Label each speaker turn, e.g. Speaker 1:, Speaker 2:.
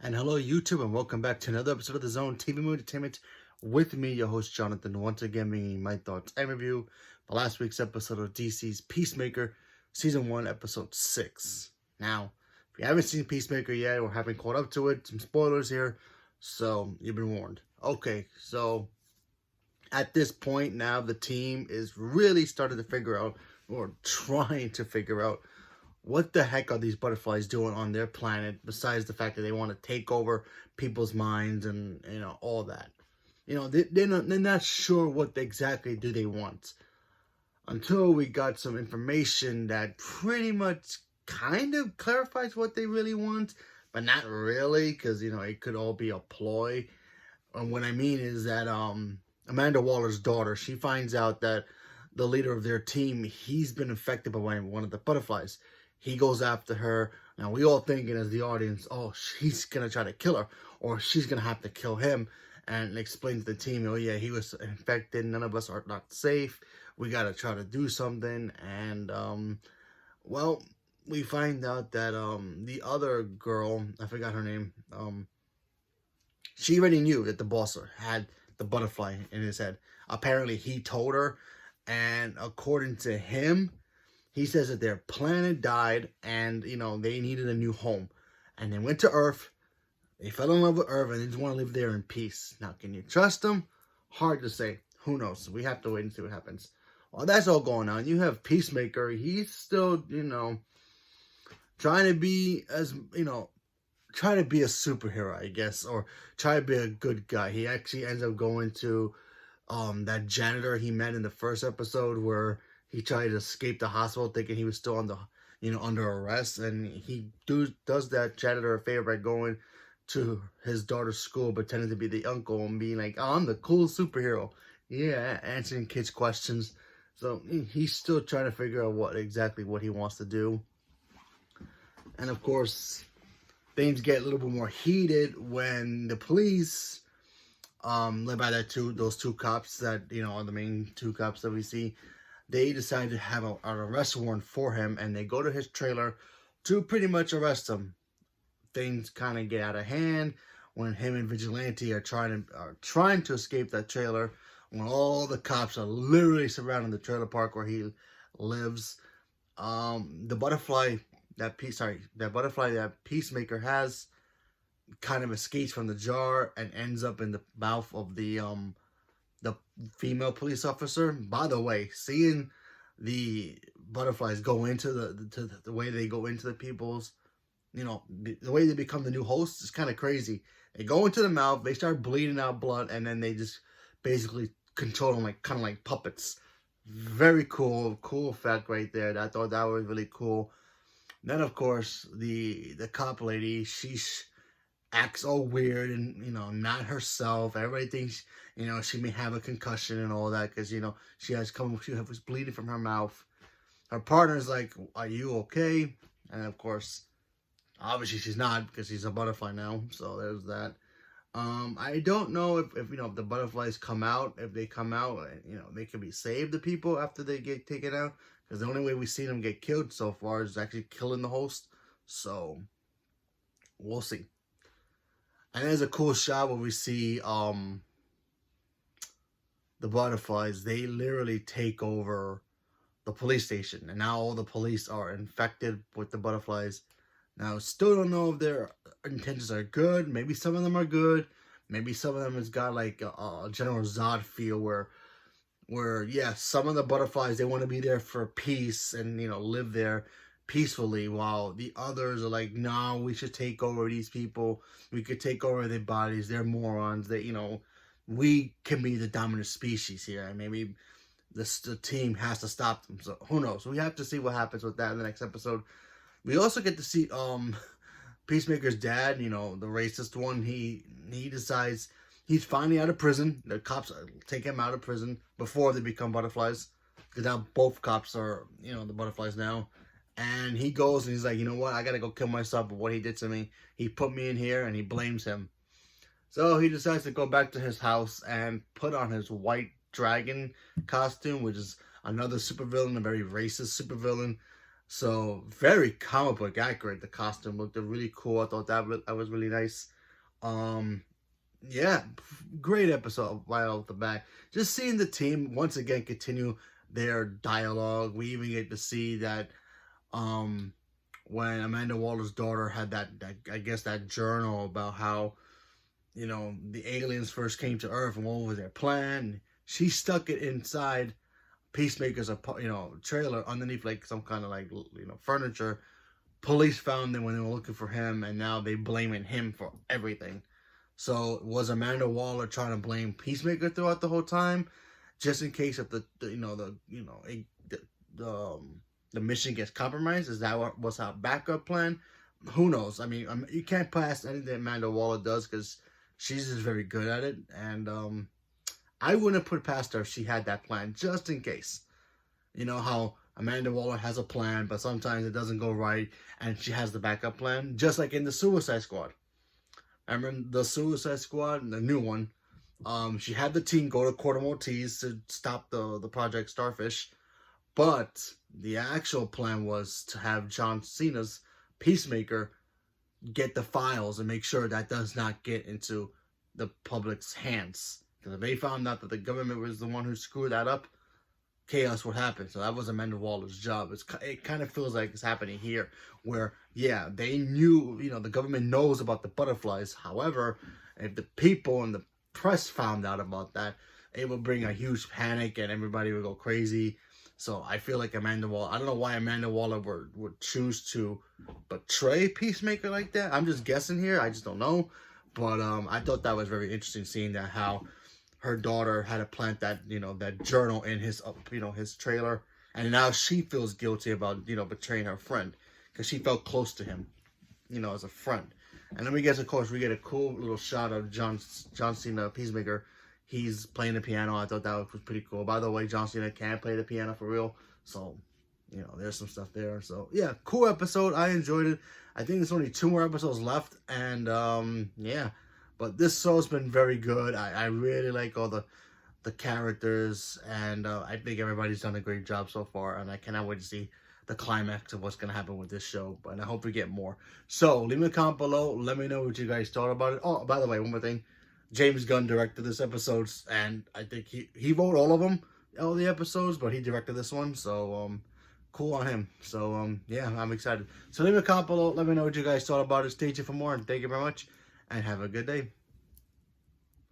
Speaker 1: And hello, YouTube, and welcome back to another episode of the Zone TV Movie Entertainment with me, your host, Jonathan, once again bringing my thoughts and review for last week's episode of DC's Peacemaker, Season 1, Episode 6. Now, if you haven't seen Peacemaker yet or haven't caught up to it, some spoilers here, so you've been warned. Okay, so at this point now, the team is really starting to figure out, or trying to figure out, what the heck are these butterflies doing on their planet besides the fact that they want to take over people's minds and, all that. They're not sure what exactly do they want until we got some information that pretty much kind of clarifies what they really want, but not really, because, it could all be a ploy. And what I mean is that Amanda Waller's daughter, she finds out that the leader of their team, he's been infected by one of the butterflies. He goes after her. Now, we all thinking as the audience, oh, she's going to try to kill her, or she's going to have to kill him, and explain to the team, oh, yeah, he was infected. None of us are not safe. We got to try to do something. And, well, we find out that the other girl, I forgot her name, she already knew that the boss had the butterfly in his head. Apparently, he told her, and according to him, he says that their planet died and, they needed a new home. And they went to Earth. They fell in love with Earth and they just want to live there in peace. Now, can you trust them? Hard to say. Who knows? We have to wait and see what happens. While that's all going on, you have Peacemaker. He's still, trying to be trying to be a superhero, I guess, or try to be a good guy. He actually ends up going to that janitor he met in the first episode where he tried to escape the hospital thinking he was still under arrest, and he does that janitor a favor by going to his daughter's school, pretending to be the uncle and being like, oh, I'm the cool superhero. Yeah, answering kids' questions. So he's still trying to figure out what he wants to do. And of course, things get a little bit more heated when the police, led by those two cops that, are the main two cops that we see, they decide to have an arrest warrant for him, and they go to his trailer to pretty much arrest him. Things kind of get out of hand when him and Vigilante are trying to escape that trailer, when all the cops are literally surrounding the trailer park where he lives. The butterfly that Peacemaker has kind of escapes from the jar and ends up in the mouth of the female police officer. By the way, seeing the butterflies go into the way they go into the people's, the way they become the new hosts is kind of crazy. They go into the mouth, they start bleeding out blood, and then they just basically control them kind of like puppets. Very cool effect right there. I thought that was really cool. Then, of course, the cop lady, she acts all weird and, not herself. Everybody thinks, she may have a concussion and all that because, she was bleeding from her mouth. Her partner's like, are you okay? And, of course, obviously she's not because she's a butterfly now. So there's that. I don't know if the butterflies come out. If they come out, they can be saved, the people, after they get taken out. Because the only way we've seen them get killed so far is actually killing the host. So, we'll see. And there's a cool shot where we see the butterflies. They literally take over the police station. And now all the police are infected with the butterflies. Now, still don't know if their intentions are good. Maybe some of them are good. Maybe some of them has got like a General Zod feel where yeah, some of the butterflies, they want to be there for peace and, live there peacefully, while the others are like, no, we should take over these people. We could take over their bodies. They're morons. That, we can be the dominant species here, and maybe the team has to stop them. So who knows? We have to see what happens with that in the next episode. We also get to see Peacemaker's dad, the racist one. He decides he's finally out of prison. The cops take him out of prison before they become butterflies, because now both cops are, the butterflies now. And he goes and he's like, you know what? I got to go kill myself for what he did to me. He put me in here, and he blames him. So he decides to go back to his house and put on his white dragon costume, which is another supervillain, a very racist supervillain. So very comic book accurate. The costume looked really cool. I thought that was really nice. Um, yeah, great episode right off the bat. Just seeing the team once again continue their dialogue. We even get to see that um when Amanda Waller's daughter had that I guess that journal about how the aliens first came to Earth and what was their plan. She stuck it inside Peacemaker's trailer underneath like some kind of like furniture. Police found them when they were looking for him, and now they blaming him for everything. So was Amanda Waller trying to blame Peacemaker throughout the whole time, just in case if the mission gets compromised? Is that what was our backup plan? Who knows? I mean, you can't pass anything Amanda Waller does because she's just very good at it, and I wouldn't put past her if she had that plan just in case. You know how Amanda Waller has a plan, but sometimes it doesn't go right, and she has the backup plan, just like in the Suicide Squad. I remember the Suicide Squad, the new one. She had the team go to Corto Maltese to stop the Project Starfish, but the actual plan was to have John Cena's Peacemaker get the files and make sure that does not get into the public's hands. Because if they found out that the government was the one who screwed that up, chaos would happen. So that was Amanda Waller's job. It kind of feels like it's happening here, where yeah, they knew, the government knows about the butterflies. However, if the people and the press found out about that, it would bring a huge panic and everybody would go crazy. So I feel like Amanda Waller, I don't know why Amanda Waller would choose to betray Peacemaker like that. I'm just guessing here. I just don't know. But I thought that was very interesting, seeing that how her daughter had to plant that that journal in his trailer, and now she feels guilty about betraying her friend because she felt close to him as a friend. And then we get a cool little shot of John Cena Peacemaker. He's playing the piano. I thought that was pretty cool. By the way, John Cena can play the piano for real, so there's some stuff there. So yeah, cool episode. I enjoyed it. I think there's only 2 more episodes left, and yeah. But this show's been very good. I really like all the characters, and I think everybody's done a great job so far, and I cannot wait to see the climax of what's going to happen with this show, but I hope we get more. So leave me a comment below. Let me know what you guys thought about it. Oh, by the way, one more thing. James Gunn directed this episode, and I think he wrote all the episodes, but he directed this one, so cool on him. So yeah, I'm excited. So leave me a comment below. Let me know what you guys thought about it. Stay tuned for more, and thank you very much, and have a good day.